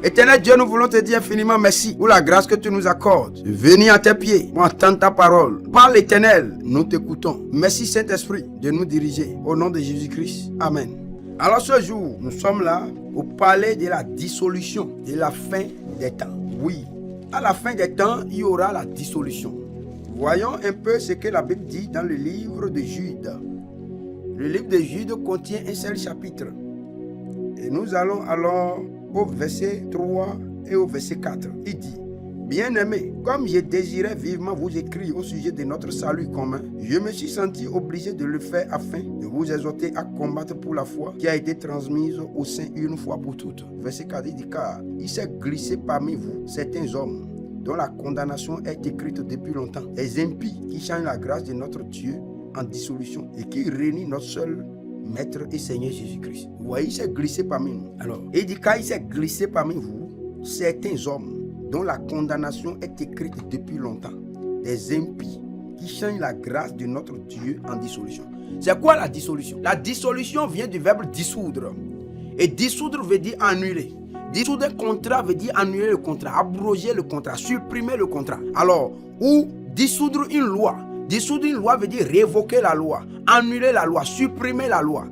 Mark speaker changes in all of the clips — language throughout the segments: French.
Speaker 1: Éternel Dieu, nous voulons te dire infiniment merci pour la grâce que tu nous accordes. Venir à tes pieds pour entendre ta parole. Par l'Éternel, nous t'écoutons. Merci Saint-Esprit de nous diriger. Au nom de Jésus-Christ. Amen. Alors ce jour, nous sommes là pour parler de la dissolution, de la fin des temps. Oui, à la fin des temps, il y aura la dissolution. Voyons un peu ce que la Bible dit dans le livre de Jude. Le livre de Jude contient un seul chapitre. Et nous allons alors au verset 3 et au verset 4. Il dit: Bien-aimés, comme je désirais vivement vous écrire au sujet de notre salut commun, je me suis senti obligé de le faire afin de vous exhorter à combattre pour la foi qui a été transmise au saints une fois pour toutes. Verset 4 dit: Car il s'est glissé parmi vous certains hommes dont la condamnation est écrite depuis longtemps, des impies qui changent la grâce de notre Dieu en dissolution et qui réunissent notre seul Maître et Seigneur Jésus-Christ. Vous voyez, il s'est glissé parmi nous. Alors, il dit: Car il s'est glissé parmi vous certains hommes dont la condamnation est écrite depuis longtemps, des impies qui changent la grâce de notre Dieu en dissolution. C'est quoi la dissolution? La dissolution vient du verbe dissoudre. Et dissoudre veut dire annuler. Dissoudre un contrat veut dire annuler le contrat, abroger le contrat, supprimer le contrat. Alors, ou dissoudre une loi. Dissoudre une loi veut dire révoquer la loi, annuler la loi, supprimer la loi.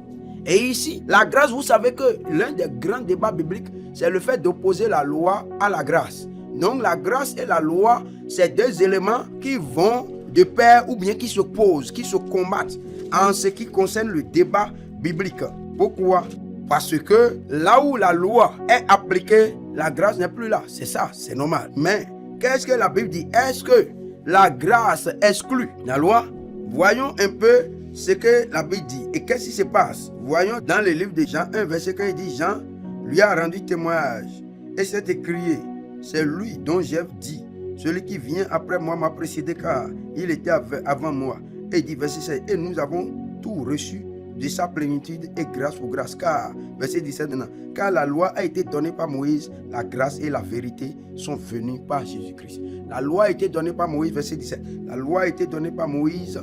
Speaker 1: Et ici, la grâce, vous savez que l'un des grands débats bibliques, c'est le fait d'opposer la loi à la grâce. Donc la grâce et la loi, c'est deux éléments qui vont de pair ou bien qui s'opposent, qui se combattent en ce qui concerne le débat biblique. Pourquoi? Parce que là où la loi est appliquée, la grâce n'est plus là. C'est ça, c'est normal. Mais qu'est-ce que la Bible dit? Est-ce que la grâce exclut la loi? Voyons un peu ce que la Bible dit. Et qu'est-ce qui se passe? Voyons dans le livre de Jean 1, verset 15, il dit: Jean lui a rendu témoignage et s'est écrié: C'est lui dont j'ai dit, celui qui vient après moi m'a précédé car il était avant moi. Et il dit, verset 16, et nous avons tout reçu de sa plénitude et grâce pour grâce. Car, verset 17 maintenant, car la loi a été donnée par Moïse, la grâce et la vérité sont venues par Jésus-Christ. La loi a été donnée par Moïse, verset 17. La loi a été donnée par Moïse,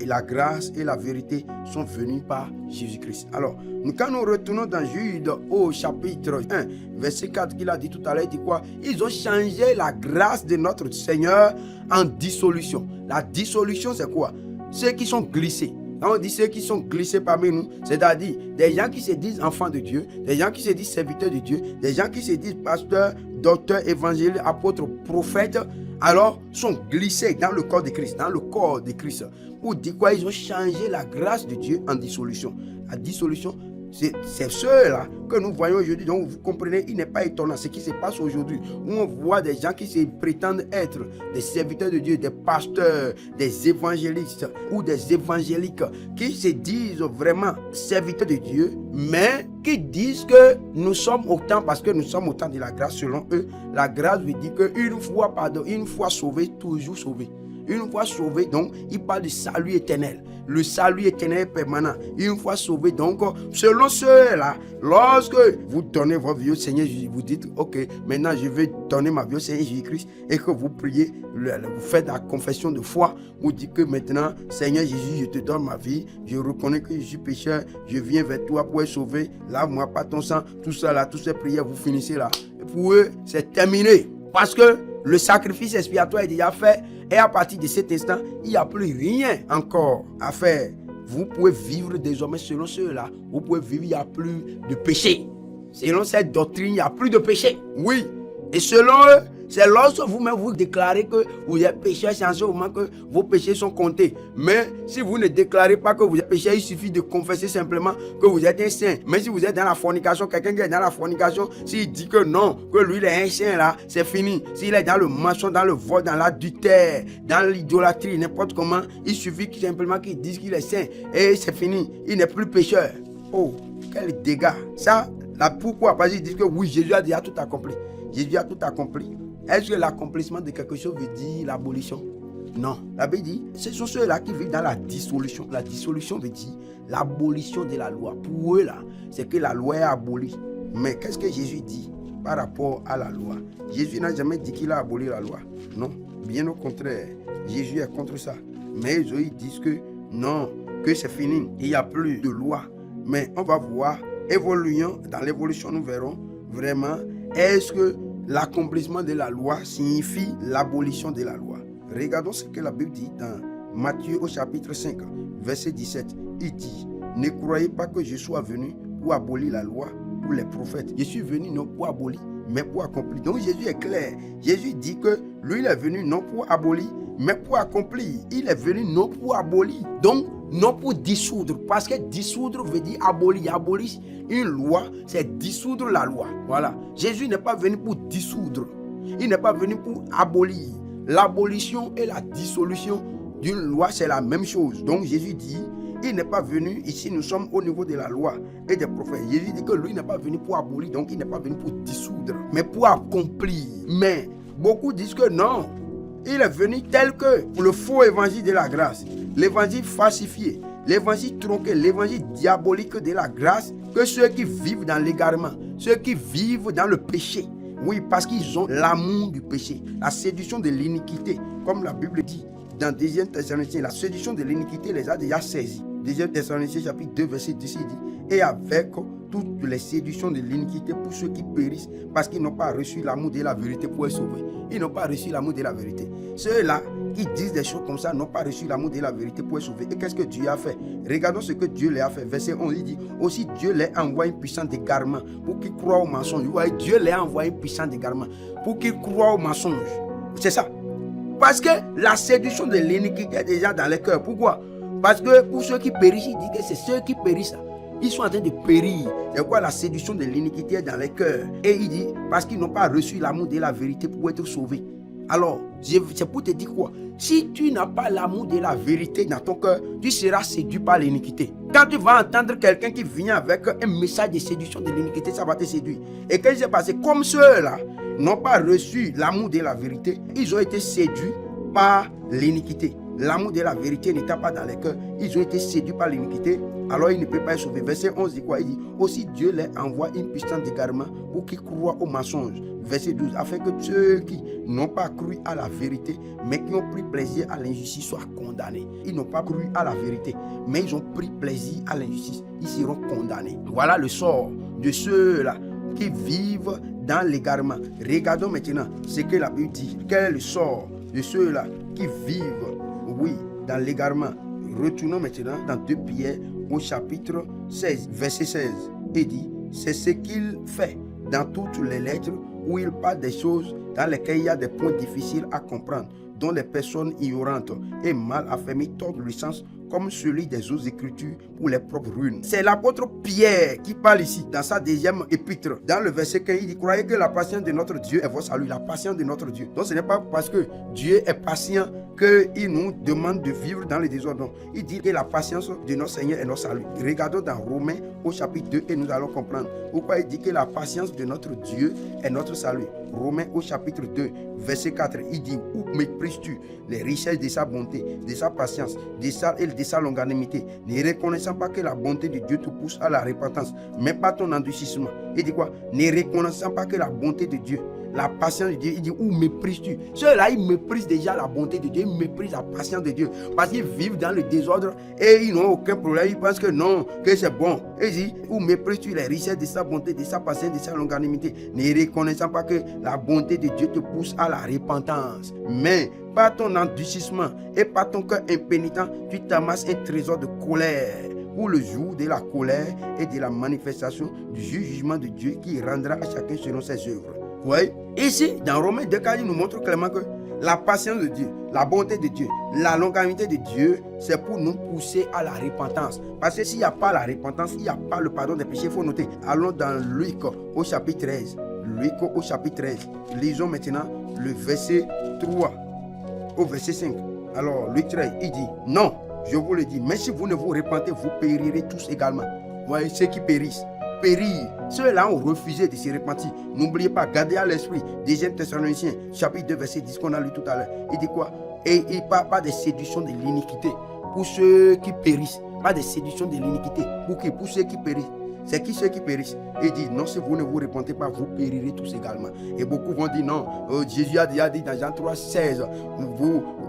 Speaker 1: et la grâce et la vérité sont venues par Jésus-Christ. Alors, quand nous retournons dans Jude au chapitre 1, verset 4, qu'il a dit tout à l'heure, il dit quoi? Ils ont changé la grâce de notre Seigneur en dissolution. La dissolution, c'est quoi? Ceux qui sont glissés. Quand on dit ceux qui sont glissés parmi nous, c'est-à-dire des gens qui se disent enfants de Dieu, des gens qui se disent serviteurs de Dieu, des gens qui se disent pasteurs, docteurs, évangélistes, apôtres, prophètes, alors sont glissés dans le corps de Christ, dans le corps de Christ. Pour dire quoi? Ils ont changé la grâce de Dieu en dissolution. La dissolution, c'est ceux-là que nous voyons aujourd'hui. Donc vous comprenez, il n'est pas étonnant ce qui se passe aujourd'hui, où on voit des gens qui se prétendent être des serviteurs de Dieu, des pasteurs, des évangélistes ou des évangéliques, qui se disent vraiment serviteurs de Dieu, mais qui disent que nous sommes au temps, parce que nous sommes au temps de la grâce. Selon eux, la grâce veut dire qu'une fois, une fois sauvé, toujours sauvé. Une fois sauvé, donc, il parle du salut éternel. Le salut éternel permanent. Une fois sauvé, donc, selon ceux-là, lorsque vous donnez votre vie au Seigneur Jésus, vous dites, ok, maintenant je vais donner ma vie au Seigneur Jésus-Christ, et que vous priez, vous faites la confession de foi, vous dites que maintenant, Seigneur Jésus, je te donne ma vie, je reconnais que je suis pécheur, je viens vers toi pour être sauvé, lave-moi par ton sang, tout ça là, toutes ces prières, vous finissez là. Et pour eux, c'est terminé. Parce que le sacrifice expiatoire est déjà fait. Et à partir de cet instant, il n'y a plus rien encore à faire. Vous pouvez vivre désormais selon ceux-là. Vous pouvez vivre, il n'y a plus de péché. Selon cette doctrine, il n'y a plus de péché. Oui. Et selon eux, c'est lorsque vous-même vous déclarez que vous êtes pécheur, c'est en ce moment que vos péchés sont comptés. Mais si vous ne déclarez pas que vous êtes pécheur, il suffit de confesser simplement que vous êtes un saint. Mais si vous êtes dans la fornication, quelqu'un qui est dans la fornication, s'il dit que non, que lui il est un saint là, c'est fini. S'il est dans le mensonge, dans le vol, dans l'adultère, dans l'idolâtrie, n'importe comment, il suffit simplement qu'il dise qu'il est saint. Et c'est fini, il n'est plus pécheur. Oh, quel dégât. Ça, là, pourquoi? Parce qu'ils disent que oui, Jésus a déjà tout accompli. Jésus a tout accompli. Est-ce que l'accomplissement de quelque chose veut dire l'abolition? Non. La Bible dit, ce sont ceux-là qui vivent dans la dissolution. La dissolution veut dire l'abolition de la loi. Pour eux, là, c'est que la loi est abolie. Mais qu'est-ce que Jésus dit par rapport à la loi? Jésus n'a jamais dit qu'il a aboli la loi. Non. Bien au contraire. Jésus est contre ça. Mais ils disent que non, que c'est fini. Il n'y a plus de loi. Mais on va voir, évoluant, dans l'évolution, nous verrons vraiment est-ce que l'accomplissement de la loi signifie l'abolition de la loi? Regardons ce que la Bible dit dans Matthieu au chapitre 5, verset 17. Il dit, ne croyez pas que je sois venu pour abolir la loi ou les prophètes. Je suis venu non pour abolir, mais pour accomplir. Donc Jésus est clair. Jésus dit que lui, il est venu non pour abolir, mais pour accomplir. Il est venu non pour abolir, donc non pour dissoudre. Parce que dissoudre veut dire abolir. Abolir une loi, c'est dissoudre la loi. Voilà. Jésus n'est pas venu pour dissoudre. Il n'est pas venu pour abolir. L'abolition et la dissolution d'une loi, c'est la même chose. Donc Jésus dit, il n'est pas venu, ici nous sommes au niveau de la loi et des prophètes. Jésus dit que lui n'est pas venu pour abolir, donc il n'est pas venu pour dissoudre, mais pour accomplir. Mais beaucoup disent que non, il est venu tel que le faux évangile de la grâce, l'évangile falsifié, l'évangile tronqué, l'évangile diabolique de la grâce, que ceux qui vivent dans l'égarement, ceux qui vivent dans le péché. Oui, parce qu'ils ont l'amour du péché, la séduction de l'iniquité, comme la Bible dit dans 2 Thessaloniciens, la séduction de l'iniquité les a déjà saisis. 2 Thessaloniciens chapitre 2 verset 10 dit, et avec toutes les séductions de l'iniquité pour ceux qui périssent parce qu'ils n'ont pas reçu l'amour de la vérité pour être sauvés. Ils n'ont pas reçu l'amour de la vérité. Ceux-là qui disent des choses comme ça n'ont pas reçu l'amour de la vérité pour être sauvés. Et qu'est-ce que Dieu a fait? Regardons ce que Dieu leur a fait. Verset 11, il dit, aussi Dieu leur envoie une puissance d'égarement pour qu'ils croient au mensonge. Vous voyez, Dieu leur envoie une puissance d'égarement pour qu'ils croient au mensonge. C'est ça. Parce que la séduction de l'iniquité est déjà dans les cœurs. Pourquoi? Parce que pour ceux qui périssent, il dit que c'est ceux qui périssent. Ils sont en train de périr. C'est quoi la séduction de l'iniquité est dans les cœurs? Et il dit, parce qu'ils n'ont pas reçu l'amour de la vérité pour être sauvés. Alors, c'est pour te dire quoi? Si tu n'as pas l'amour de la vérité dans ton cœur, tu seras séduit par l'iniquité. Quand tu vas entendre quelqu'un qui vient avec un message de séduction de l'iniquité, ça va te séduire. Et qu'est-ce qui s'est passé? Comme ceux-là n'ont pas reçu l'amour de la vérité, ils ont été séduits par l'iniquité. L'amour de la vérité n'était pas dans les cœurs. Ils ont été séduits par l'iniquité. Alors ils ne peuvent pas être sauvés. Verset 11 dit quoi? Il dit, aussi Dieu leur envoie une puissance d'égarement pour qu'ils croient au mensonge. Verset 12, afin que ceux qui n'ont pas cru à la vérité, mais qui ont pris plaisir à l'injustice, soient condamnés. Ils n'ont pas cru à la vérité, mais ils ont pris plaisir à l'injustice. Ils seront condamnés. Voilà le sort de ceux-là qui vivent dans l'égarement. Regardons maintenant ce que la Bible dit. Quel est le sort de ceux-là qui vivent, oui, dans l'égarement? Retournons maintenant dans 2 Pierre au chapitre 16, verset 16. Il dit, c'est ce qu'il fait dans toutes les lettres où il parle des choses dans lesquelles il y a des points difficiles à comprendre, dont les personnes ignorantes et mal affermies tordent le sens comme celui des autres écritures pour les propres ruines. C'est l'apôtre Pierre qui parle ici dans sa 2e épître. Dans le verset 15, il dit, croyez que la patience de notre Dieu est votre salut. La patience de notre Dieu. Donc ce n'est pas parce que Dieu est patient qu'il nous demande de vivre dans le désordre. Non. Il dit que la patience de notre Seigneur est notre salut. Regardons dans Romains au chapitre 2 et nous allons comprendre pourquoi il dit que la patience de notre Dieu est notre salut. Romains au chapitre 2, verset 4, il dit, où méprises-tu les richesses de sa bonté, de sa patience, de sa longanimité, ne reconnaissant pas que la bonté de Dieu te pousse à la repentance, mais pas ton endurcissement. Il dit quoi? Ne reconnaissant pas que la bonté de Dieu, la patience de Dieu, il dit, où méprises-tu? Ceux-là, ils méprisent déjà la bonté de Dieu, ils méprisent la patience de Dieu, parce qu'ils vivent dans le désordre et ils n'ont aucun problème, ils pensent que non, que c'est bon. Et il dit, où méprises-tu les richesses de sa bonté, de sa patience, de sa longanimité, ne reconnaissant pas que la bonté de Dieu te pousse à la repentance, mais par ton endurcissement et par ton cœur impénitent, tu t'amasses un trésor de colère pour le jour de la colère et de la manifestation du jugement de Dieu qui rendra à chacun selon ses œuvres. Vous voyez? Ici, dans Romains 2, il nous montre clairement que la patience de Dieu, la bonté de Dieu, la longanimité de Dieu, c'est pour nous pousser à la repentance. Parce que s'il n'y a pas la repentance, il n'y a pas le pardon des péchés, il faut noter. Allons dans Luc au chapitre 13. Luc au chapitre 13. Lisons maintenant le verset 3 au verset 5. Alors, Luc 13, il dit, non, je vous le dis, mais si vous ne vous repentez, vous périrez tous également. Vous voyez, ceux qui périssent. Périr. Ceux-là ont refusé de se repentir. N'oubliez pas, gardez à l'esprit 2 Thessaloniciens, chapitre 2, verset 10 qu'on a lu tout à l'heure. Il dit quoi? Et il ne parle pas de séduction de l'iniquité pour ceux qui périssent. Pas de séduction de l'iniquité. Pour qui? Pour ceux qui périssent. c'est qui ceux qui périssent? Il dit, non, si vous ne vous repentez pas, vous périrez tous également. Et beaucoup vont dire, non, Jésus a déjà dit dans Jean 3,16,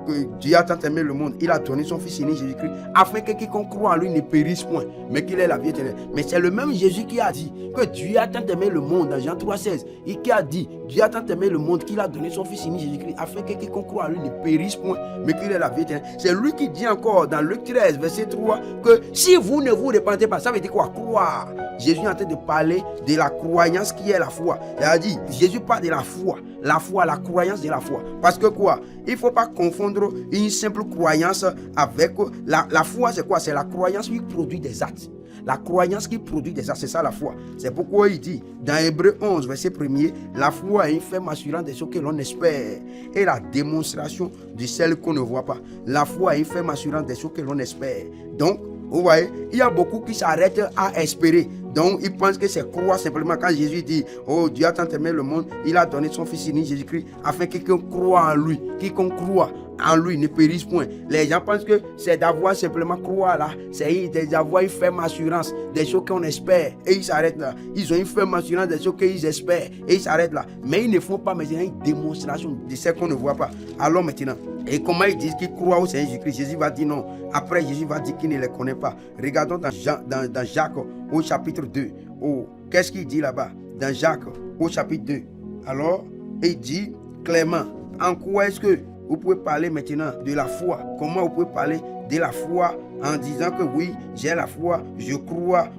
Speaker 1: que Dieu a tant aimé le monde, il a donné son Fils unique Jésus-Christ, afin que quiconque croit en lui ne périsse point, mais qu'il ait la vie éternelle. Mais c'est le même Jésus qui a dit que Dieu a tant aimé le monde dans Jean 3,16, et qui a dit, Dieu a tant aimé le monde qu'il a donné son Fils unique Jésus-Christ, afin que quiconque croit en lui ne périsse point, mais qu'il ait la vie éternelle. C'est lui qui dit encore dans Luc 13, verset 3, que si vous ne vous repentez pas, ça veut dire quoi? Croire. Jésus est en train de parler de la croyance qui est la foi. Il a dit, Jésus parle de la foi, la croyance de la foi. Parce que quoi? Il ne faut pas confondre une simple croyance avec la foi. C'est quoi? C'est la croyance qui produit des actes. La croyance qui produit des actes, c'est ça la foi. C'est pourquoi il dit dans Hébreux 11, verset 1er, la foi est une ferme assurance de ce que l'on espère et la démonstration de celle qu'on ne voit pas. La foi est une ferme assurance de ce que l'on espère. Donc, vous voyez, il y a beaucoup qui s'arrêtent à espérer. Donc, ils pensent que c'est croire simplement. Quand Jésus dit, oh, Dieu a tant aimé le monde, il a donné son Fils unique Jésus-Christ, afin que quiconque croit en lui, quiconque croit en lui ne périsse point. Les gens pensent que c'est d'avoir simplement croire là, c'est d'avoir une ferme assurance des choses qu'on espère. Et ils s'arrêtent là. Ils ont une ferme assurance des choses qu'ils espèrent. Et ils s'arrêtent là. Mais ils ne font pas maintenant une démonstration de ce qu'on ne voit pas. Alors maintenant, et comment ils disent qu'ils croient au Seigneur Jésus-Christ? Jésus va dire non. Après, Jésus va dire qu'il ne les connaît pas. Regardons dans Jacques au chapitre 2. Oh, qu'est-ce qu'il dit là-bas? Dans Jacques au chapitre 2. Alors, il dit clairement, en quoi est-ce que vous pouvez parler maintenant de la foi? Comment vous pouvez parler de la foi en disant que oui, j'ai la foi, je crois,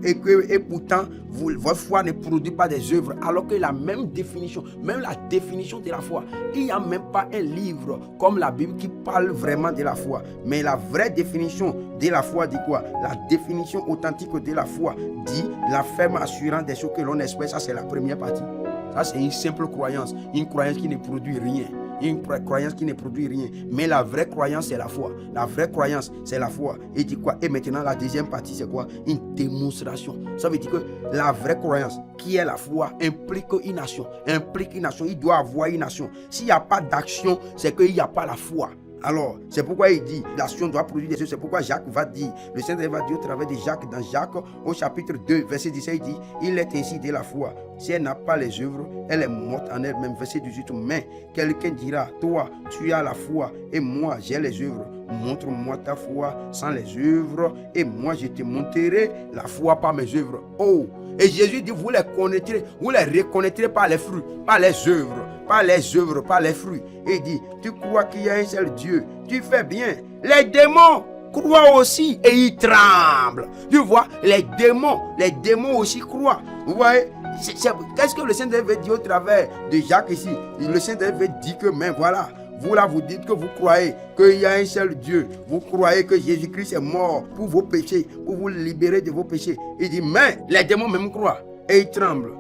Speaker 1: et pourtant, votre foi ne produit pas des œuvres, alors que la même définition de la foi, il n'y a même pas un livre comme la Bible qui parle vraiment de la foi. Mais la vraie définition de la foi dit quoi? La définition authentique de la foi dit la ferme assurance des choses que l'on espère. Ça, c'est la première partie. Ça, c'est une simple croyance, une croyance qui ne produit rien. Une croyance qui ne produit rien. Mais la vraie croyance, c'est la foi. La vraie croyance, c'est la foi. Et dit quoi? Et maintenant, la deuxième partie, c'est quoi? Une démonstration. Ça veut dire que la vraie croyance, qui est la foi, implique une action. Il doit avoir une action. S'il n'y a pas d'action, c'est qu'il n'y a pas la foi. Alors, c'est pourquoi il dit, l'action doit produire des choses. C'est pourquoi Jacques va dire, le Saint-Esprit va dire au travers de Jacques, dans Jacques, au chapitre 2, verset 17, il dit, il est ainsi de la foi. Si elle n'a pas les œuvres, elle est morte en elle-même. Verset 18, mais quelqu'un dira, toi, tu as la foi, et moi, j'ai les œuvres. Montre-moi ta foi sans les œuvres, et moi, je te montrerai la foi par mes œuvres. Oh! Et Jésus dit, vous les reconnaîtrez par les fruits, par les œuvres, par les fruits. Et il dit, tu crois qu'il y a un seul Dieu, tu fais bien. Les démons croient aussi et ils tremblent. Tu vois, les démons aussi croient. Vous voyez, qu'est-ce que le Saint-Esprit dit au travers de Jacques ici? Le Saint-Esprit dit que, mais voilà, vous là, vous dites que vous croyez qu'il y a un seul Dieu. Vous croyez que Jésus-Christ est mort pour vos péchés, pour vous libérer de vos péchés. Il dit, mais les démons même croient et ils tremblent.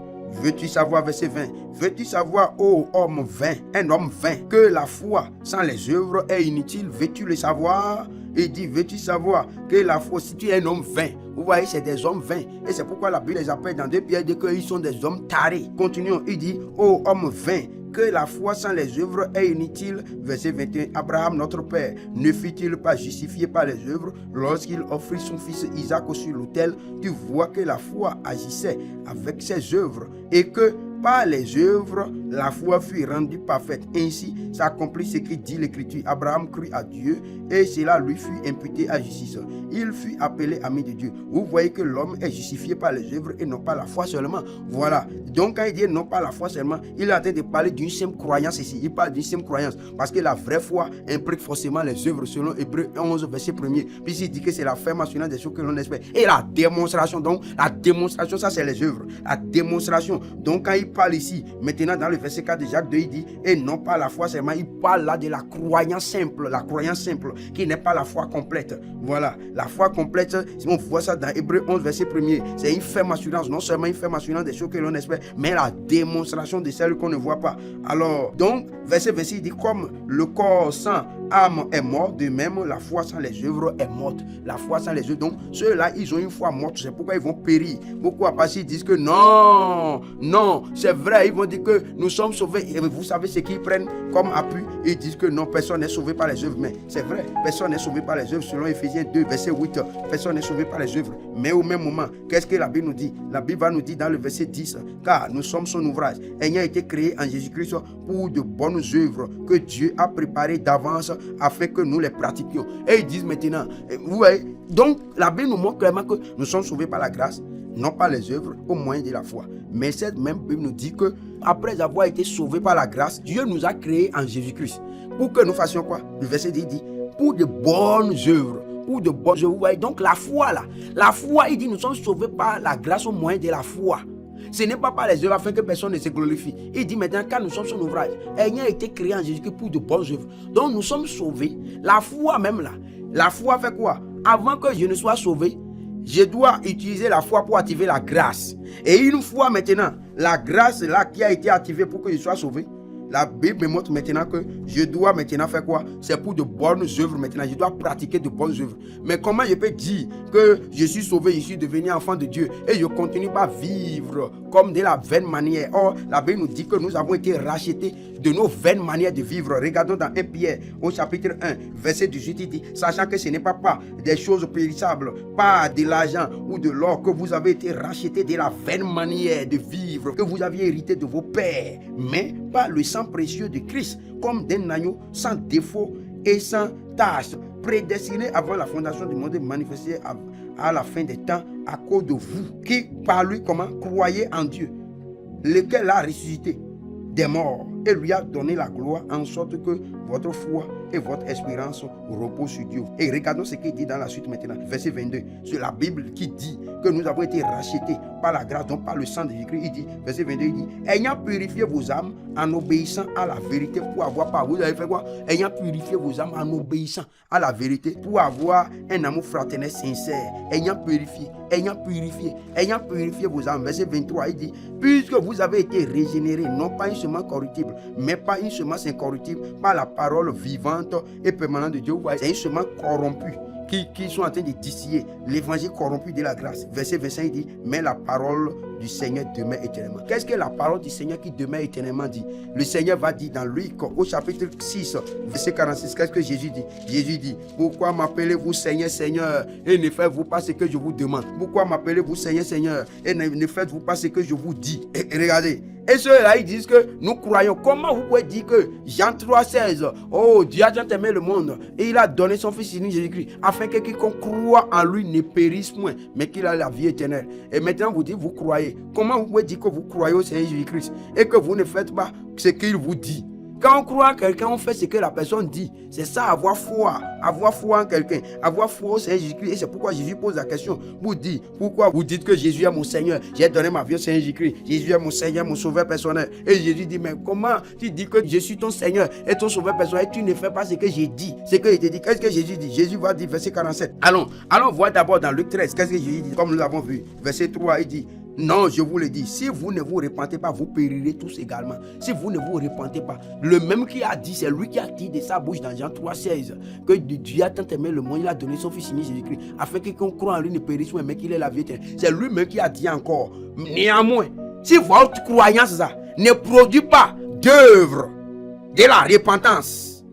Speaker 1: Veux-tu savoir, verset 20, veux-tu savoir, ô homme vain, un homme vain, que la foi sans les œuvres est inutile? Veux-tu le savoir? Il dit, veux-tu savoir que la foi, si tu es un homme vain, vous voyez, c'est des hommes vains. Et c'est pourquoi la Bible les appelle dans 2 Pierre, dit qu'ils sont des hommes tarés. Continuons, il dit, ô homme vain, que la foi sans les œuvres est inutile. Verset 21, Abraham, notre père, ne fut-il pas justifié par les œuvres lorsqu'il offrit son fils Isaac sur l'autel? Tu vois que la foi agissait avec ses œuvres et que par les œuvres, la foi fut rendue parfaite. Ainsi s'accomplit ce qui dit l'Écriture. Abraham crut à Dieu et cela lui fut imputé à justice. Il fut appelé ami de Dieu. Vous voyez que l'homme est justifié par les œuvres et non pas la foi seulement. Voilà. Donc quand il dit non pas la foi seulement, il est en train de parler d'une simple croyance ici. Il parle d'une simple croyance parce que la vraie foi implique forcément les œuvres selon Hébreux 11 verset 1er. Puis il dit que c'est la ferme assurance des choses que l'on espère. Et la démonstration, donc la démonstration, ça c'est les œuvres. La démonstration. Donc quand il parle ici, maintenant dans le verset 4 de Jacques 2, il dit, et non pas la foi seulement, il parle là de la croyance simple qui n'est pas la foi complète. Voilà, la foi complète, si on voit ça dans Hébreux 11 verset 1er, c'est une ferme assurance, non seulement une ferme assurance des choses que l'on espère, mais la démonstration de celles qu'on ne voit pas. Alors, donc, verset 26, il dit, comme le corps sans âme est morte, de même la foi sans les œuvres est morte. La foi sans les œuvres. Donc ceux-là, ils ont une foi morte. C'est pourquoi ils vont périr. Beaucoup à passer disent que non, c'est vrai. Ils vont dire que nous sommes sauvés. Et vous savez ce qu'ils prennent comme appui. Ils disent que non, personne n'est sauvé par les œuvres. Mais c'est vrai, personne n'est sauvé par les œuvres. Selon Éphésiens 2, verset 8, personne n'est sauvé par les œuvres. Mais au même moment, qu'est-ce que la Bible nous dit? La Bible va nous dire dans le verset 10, car nous sommes son ouvrage, ayant été créés en Jésus-Christ pour de bonnes œuvres que Dieu a préparées d'avance afin que nous les pratiquions. Et ils disent maintenant, vous voyez, donc la Bible nous montre clairement que nous sommes sauvés par la grâce, non pas les œuvres, au moyen de la foi. Mais cette même Bible nous dit que après avoir été sauvés par la grâce, Dieu nous a créés en Jésus-Christ. Pour que nous fassions quoi? Le verset 10 dit, pour de bonnes œuvres. Pour de bonnes œuvres. Vous voyez, donc la foi là, la foi, il dit, nous sommes sauvés par la grâce au moyen de la foi. Ce n'est pas par les œuvres afin que personne ne se glorifie. Il dit maintenant, quand nous sommes son ouvrage, ayant été créés en Jésus-Christ pour de bonnes œuvres. Donc nous sommes sauvés. La foi même là, la foi fait quoi? Avant que je ne sois sauvé, je dois utiliser la foi pour activer la grâce. Et une fois maintenant, la grâce là qui a été activée pour que je sois sauvé, la Bible me montre maintenant que je dois maintenant faire quoi? C'est pour de bonnes œuvres maintenant. Je dois pratiquer de bonnes œuvres. Mais comment je peux dire que je suis sauvé, je suis devenu enfant de Dieu et je continue pas à vivre comme de la vaine manière? Or, la Bible nous dit que nous avons été rachetés de nos vaines manières de vivre. Regardons dans 1 Pierre au chapitre 1, verset 18, il dit, sachant que ce n'est pas des choses périssables, pas de l'argent ou de l'or que vous avez été rachetés de la vaine manière de vivre que vous aviez hérité de vos pères, mais par le sang précieux de Christ, comme d'un agneau sans défaut et sans tache, prédestiné avant la fondation du monde et manifesté à la fin des temps à cause de vous, qui par lui croyez en Dieu, lequel l'a ressuscité des morts et lui a donné la gloire, en sorte que votre foi et votre espérance reposent sur Dieu. Et regardons ce qu'il dit dans la suite maintenant, verset 22. C'est la Bible qui dit que nous avons été rachetés par la grâce, donc par le sang de Jésus-Christ. Il dit, verset 22, il dit, ayant purifié vos âmes en obéissant à la vérité pour avoir pas. Vous avez fait quoi? Ayant purifié vos âmes en obéissant à la vérité pour avoir un amour fraternel sincère. Ayant purifié vos âmes. Verset 23, il dit, puisque vous avez été régénérés, non pas une semence corruptible, mais pas une semence incorruptible, par la parole vivante et permanente de Dieu. C'est une semence corrompue qui sont en train de distiller l'évangile corrompu de la grâce. Verset 25, il dit, mais la parole du Seigneur demeure éternellement. Qu'est-ce que la parole du Seigneur qui demeure éternellement dit? Le Seigneur va dire dans Luc au chapitre 6, verset 46, qu'est-ce que Jésus dit? Jésus dit, pourquoi m'appelez-vous Seigneur, Seigneur, et ne faites-vous pas ce que je vous demande? Pourquoi m'appelez-vous Seigneur, Seigneur, et ne faites-vous pas ce que je vous dis? Et regardez, et ceux-là, ils disent que nous croyons. Comment vous pouvez dire que Jean 3,16, oh, Dieu a tant aimé le monde et il a donné son Fils unique Jésus-Christ afin que quiconque croit en lui ne périsse point, mais qu'il a la vie éternelle. Et maintenant, vous dites, vous croyez. Comment vous pouvez dire que vous croyez au Seigneur Jésus-Christ et que vous ne faites pas ce qu'il vous dit? Quand on croit en quelqu'un, on fait ce que la personne dit. C'est ça, avoir foi en quelqu'un, avoir foi au Seigneur Jésus-Christ. Et c'est pourquoi Jésus pose la question, vous dit, pourquoi vous dites que Jésus est mon Seigneur? J'ai donné ma vie au Seigneur Jésus-Christ. Jésus est mon Seigneur, mon sauveur personnel. Et Jésus dit, mais comment tu dis que je suis ton Seigneur et ton sauveur personnel et tu ne fais pas ce que j'ai dit, ce que je t'ai dit? Qu'est-ce que Jésus dit? Jésus va dire, verset 47. Allons voir d'abord dans Luc 13, qu'est-ce que Jésus dit? Comme nous l'avons vu, verset 3, il dit, non, je vous le dis, si vous ne vous repentez pas, vous périrez tous également. Si vous ne vous repentez pas, le même qui a dit, c'est lui qui a dit de sa bouche dans Jean 3,16 que Dieu a tant aimé le monde, il a donné son Fils unique Jésus-Christ, afin que quiconque croit en lui ne périsse point, mais qu'il ait la vie éternelle. C'est lui-même qui a dit encore. Néanmoins, si votre croyance ne produit pas d'œuvre de la repentance,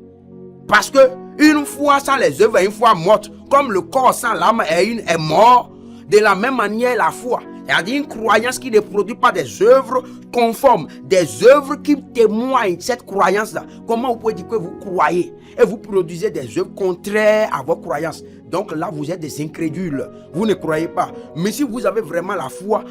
Speaker 1: parce que une foi sans les œuvres est une foi morte, comme le corps sans l'âme est mort, de la même manière la foi. C'est-à-dire une croyance qui ne produit pas des œuvres conformes, des œuvres qui témoignent de cette croyance-là. Comment vous pouvez dire que vous croyez et vous produisez des œuvres contraires à vos croyances? Donc là, vous êtes des incrédules. Vous ne croyez pas. Mais si vous avez vraiment la foi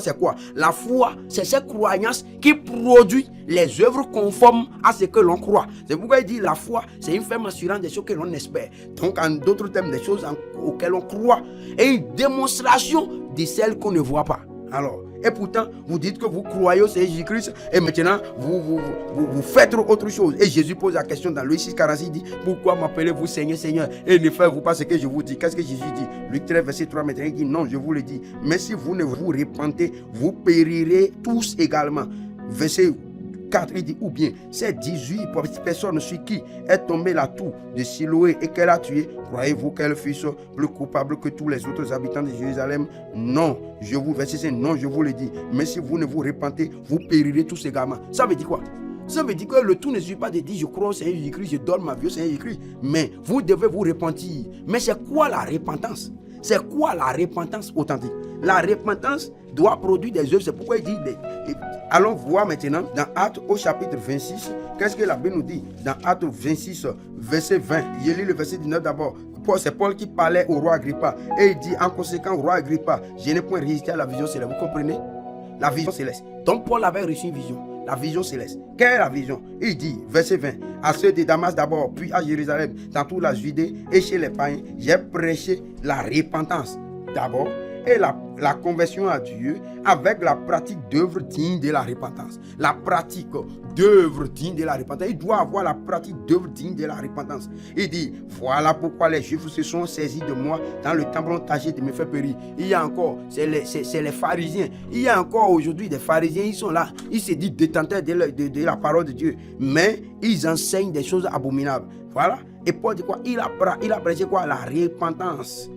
Speaker 1: c'est quoi? La foi, c'est cette croyance qui produit les œuvres conformes à ce que l'on croit. C'est pourquoi il dit la foi, c'est une ferme assurance des choses que l'on espère. Donc en d'autres termes, des choses auxquelles on croit. Et une démonstration de celles qu'on ne voit pas. Alors, et pourtant, vous dites que vous croyez au Seigneur Jésus-Christ et maintenant, vous faites autre chose. Et Jésus pose la question dans Luc 6,46, il dit, pourquoi m'appelez-vous Seigneur, Seigneur, et ne faites-vous pas ce que je vous dis? Qu'est-ce que Jésus dit? Luc 13, verset 3, maintenant, il dit, non, je vous le dis, mais si vous ne vous repentez, vous périrez tous également. Verset 4, il dit, ou bien ces 18 personnes sur qui est tombé la tour de Siloé et qu'elle a tué, croyez-vous qu'elles fussent plus coupables que tous les autres habitants de Jérusalem? Non, verset 5, non, je vous le dis. Mais si vous ne vous repentez, vous périrez tous ces gamins. Ça veut dire quoi? Ça veut dire que le tout ne suffit pas de dire je crois au Seigneur Jésus-Christ, je donne ma vie au Seigneur Jésus-Christ. Mais vous devez vous repentir. Mais c'est quoi la repentance? C'est quoi la repentance authentique? La repentance doit produire des œuvres. C'est pourquoi il dit, allons voir maintenant dans Actes au chapitre 26. Qu'est-ce que la Bible nous dit? Dans Actes 26, verset 20. Je lis le verset 19 d'abord. C'est Paul qui parlait au roi Agrippa. Et il dit, en conséquent, au roi Agrippa, je n'ai point résisté à la vision céleste. Vous comprenez? La vision céleste. Donc Paul avait reçu une vision. La vision céleste. Quelle est la vision? Il dit, verset 20, à ceux de Damas d'abord, puis à Jérusalem, dans toute la Judée et chez les païens, j'ai prêché la repentance d'abord et la conversion à Dieu avec la pratique d'œuvres dignes de la repentance. La pratique d'œuvres dignes de la repentance. Il doit avoir la pratique d'œuvres dignes de la repentance. Il dit, voilà pourquoi les Juifs se sont saisis de moi dans le temps ont tâché de me faire périr. Il y a encore, c'est les pharisiens. Il y a encore aujourd'hui des pharisiens, ils sont là. Ils se disent détenteurs de la parole de Dieu. Mais ils enseignent des choses abominables. Voilà. Et Paul dit quoi? Il a prêché quoi? La repentance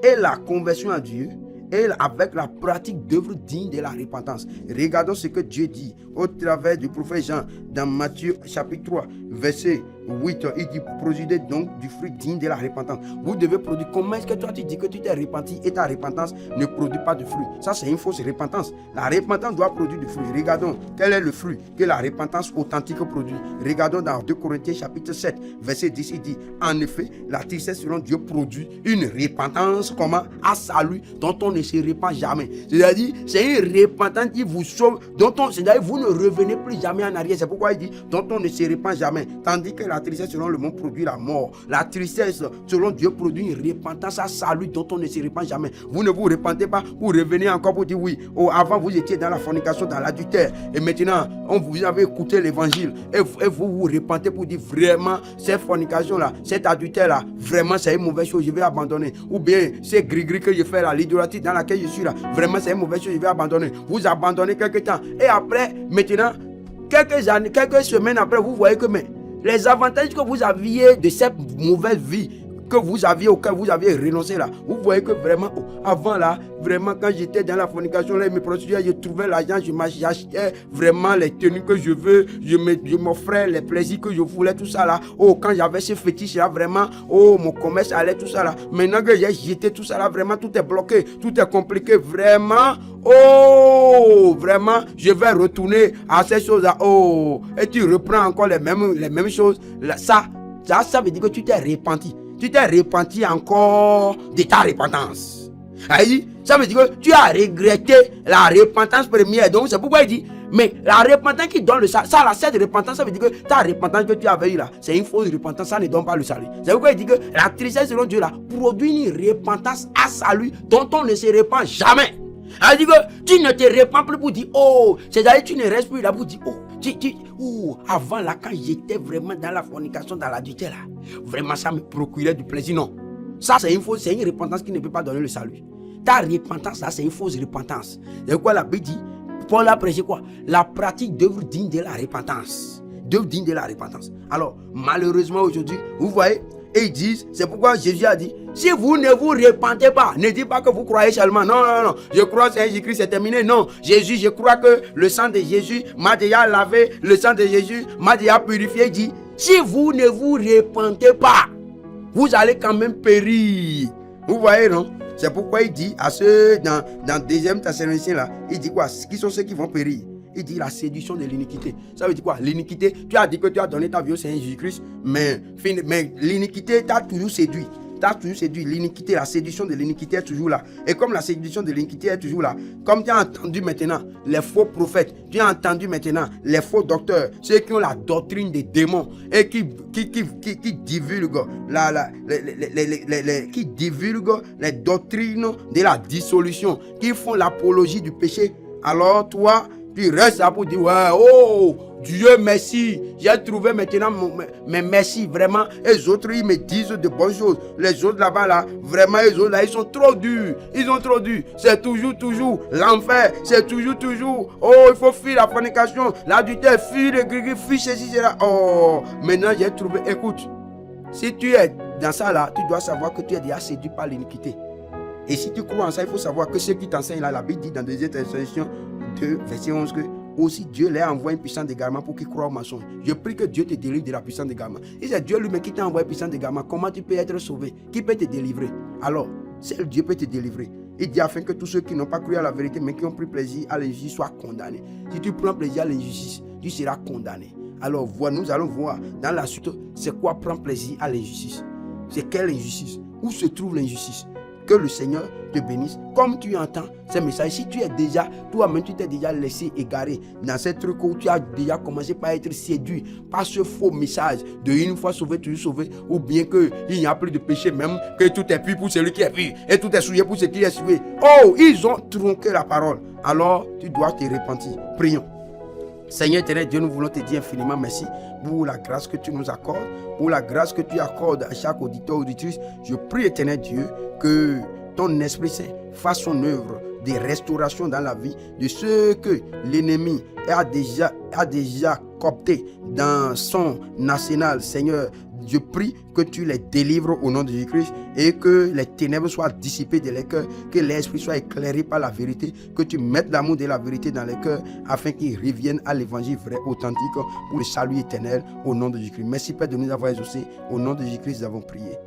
Speaker 1: et la conversion à Dieu. Et avec la pratique d'œuvres dignes de la repentance. Regardons ce que Dieu dit au travers du prophète Jean dans Matthieu chapitre 3 verset 8. Il dit, produisez donc du fruit digne de la repentance. Vous devez produire. Comment est-ce que toi tu dis que tu t'es repenti et ta repentance ne produit pas de fruit? Ça c'est une fausse repentance. La repentance doit produire du fruit. Regardons quel est le fruit que la repentance authentique produit. Regardons dans 2 Corinthiens chapitre 7 verset 10. Il dit, en effet la tristesse selon Dieu produit une repentance comment? À salut dont on ne se répand jamais. C'est-à-dire c'est une repentance qui vous sauve, c'est-à-dire vous ne revenez plus jamais en arrière. C'est pourquoi il dit dont on ne se répand jamais. Tandis que la tristesse selon le monde produit la mort. La tristesse selon Dieu produit une repentance à salut dont on ne se répand jamais. Vous ne vous repentez pas, vous revenez encore pour dire oui. Oh, avant vous étiez dans la fornication, dans l'adultère. Et maintenant, vous avez écouté l'évangile. Et vous vous repentez pour dire vraiment, cette fornication-là, cet adultère-là, vraiment c'est une mauvaise chose, je vais abandonner. Ou bien, c'est gris-gris que je fais là, l'idolâtrie dans laquelle je suis là, vraiment c'est une mauvaise chose, je vais abandonner. Vous abandonnez quelques temps. Et après, maintenant, quelques années, quelques semaines après, vous voyez que les avantages que vous aviez de cette mauvaise vie que vous aviez, auquel vous aviez renoncé là, vous voyez que vraiment, avant là, vraiment quand j'étais dans la fornication là, mes prostituées, je trouvais l'argent, j'achetais vraiment les tenues que je veux, je m'offrais les plaisirs que je voulais, tout ça là. Oh, quand j'avais ce fétiche là, vraiment, oh, mon commerce allait, tout ça là. Maintenant que j'ai jeté tout ça là, vraiment, tout est bloqué, tout est compliqué, vraiment. Oh, vraiment, je vais retourner à ces choses là. Oh, et tu reprends encore les mêmes choses. Ça veut dire que tu t'es repenti. Tu t'es repenti encore de ta repentance. Ça veut dire que tu as regretté la repentance première. Donc c'est pourquoi il dit, mais la repentance qui donne le salut, ça là, cette repentance, ça veut dire que ta repentance que tu avais eu là, c'est une fausse repentance, ça ne donne pas le salut. C'est pourquoi il dit que la tristesse selon Dieu là, produit une repentance à salut dont on ne se repent jamais. Elle dit que tu ne te repens plus pour dire oh, c'est-à-dire tu ne restes plus là pour dire oh, avant là quand j'étais vraiment dans la fornication, dans l'adultère là, vraiment ça me procurait du plaisir. Non, ça c'est une fausse, c'est une repentance qui ne peut pas donner le salut. Ta repentance là c'est une fausse repentance. C'est quoi la Bible dit? Paul a prêché quoi? La pratique d'œuvres dignes de la repentance. D'œuvres dignes de la repentance. Alors malheureusement aujourd'hui, vous voyez, et ils disent, c'est pourquoi Jésus a dit, si vous ne vous repentez pas, ne dites pas que vous croyez seulement. Non, je crois que Jésus-Christ c'est terminé. Non, Jésus, je crois que le sang de Jésus m'a déjà lavé, le sang de Jésus m'a déjà purifié. Il dit, si vous ne vous repentez pas, vous allez quand même périr. Vous voyez, non? C'est pourquoi il dit à ceux dans 2 Thessaloniciens là, il dit quoi? Qui sont ceux qui vont périr? Il dit la séduction de l'iniquité. Ça veut dire quoi? L'iniquité, tu as dit que tu as donné ta vie au Seigneur Jésus-Christ, mais l'iniquité t'a toujours séduit. T'as toujours séduit. L'iniquité, la séduction de l'iniquité est toujours là. Et comme la séduction de l'iniquité est toujours là, comme tu as entendu maintenant les faux prophètes, tu as entendu maintenant les faux docteurs, ceux qui ont la doctrine des démons et qui divulguent qui divulguent les doctrines de la dissolution, qui font l'apologie du péché. Alors toi, Tu restes là pour dire, ouais, oh, Dieu merci, j'ai trouvé maintenant mes merci, vraiment. Et les autres, ils me disent de bonnes choses. Les autres là-bas, là, vraiment, les autres là, ils sont trop durs. Ils sont trop durs. C'est toujours l'enfer. C'est toujours, oh, il faut fuir la fornication, l'adultère, fuir le gris, fuir ceci, cela. Oh, maintenant, j'ai trouvé, écoute, si tu es dans ça là, tu dois savoir que tu es déjà séduit par l'iniquité. Et si tu crois en ça, il faut savoir que ce qui t'enseigne là, la Bible dit dans 2 Thessaloniciens 2, verset 11 que aussi Dieu leur envoie une puissance d'égarement pour qu'ils croient au mensonge. Je prie que Dieu te délivre de la puissance d'égarement. Et c'est Dieu lui-même qui t'a envoyé une puissance d'égarement. Comment tu peux être sauvé? Qui peut te délivrer? Alors, seul Dieu peut te délivrer. Il dit afin que tous ceux qui n'ont pas cru à la vérité mais qui ont pris plaisir à l'injustice soient condamnés. Si tu prends plaisir à l'injustice, tu seras condamné. Alors nous allons voir dans la suite c'est quoi prendre plaisir à l'injustice. C'est quelle injustice? Où se trouve l'injustice? Que le Seigneur te bénisse. Comme tu entends ces messages, si tu es déjà, toi-même tu t'es déjà laissé égarer dans ces trucs où tu as déjà commencé par être séduit par ce faux message de une fois sauvé, toujours sauvé, ou bien qu'il n'y a plus de péché, même que tout est pur pour celui qui est pur et tout est souillé pour celui qui est souillé. Oh, ils ont tronqué la parole. Alors tu dois te repentir. Prions. Seigneur éternel Dieu, nous voulons te dire infiniment merci pour la grâce que tu nous accordes, pour la grâce que tu accordes à chaque auditeur, auditrice. Je prie éternel Dieu que ton Esprit Saint fasse son œuvre de restauration dans la vie de ceux que l'ennemi a déjà coopté dans son arsenal. Seigneur, je prie que tu les délivres au nom de Jésus-Christ et que les ténèbres soient dissipées de leurs cœurs, que l'esprit soit éclairé par la vérité, que tu mettes l'amour de la vérité dans les cœurs afin qu'ils reviennent à l'évangile vrai, authentique pour le salut éternel au nom de Jésus-Christ. Merci Père de nous avoir exaucés. Au nom de Jésus-Christ, nous avons prié.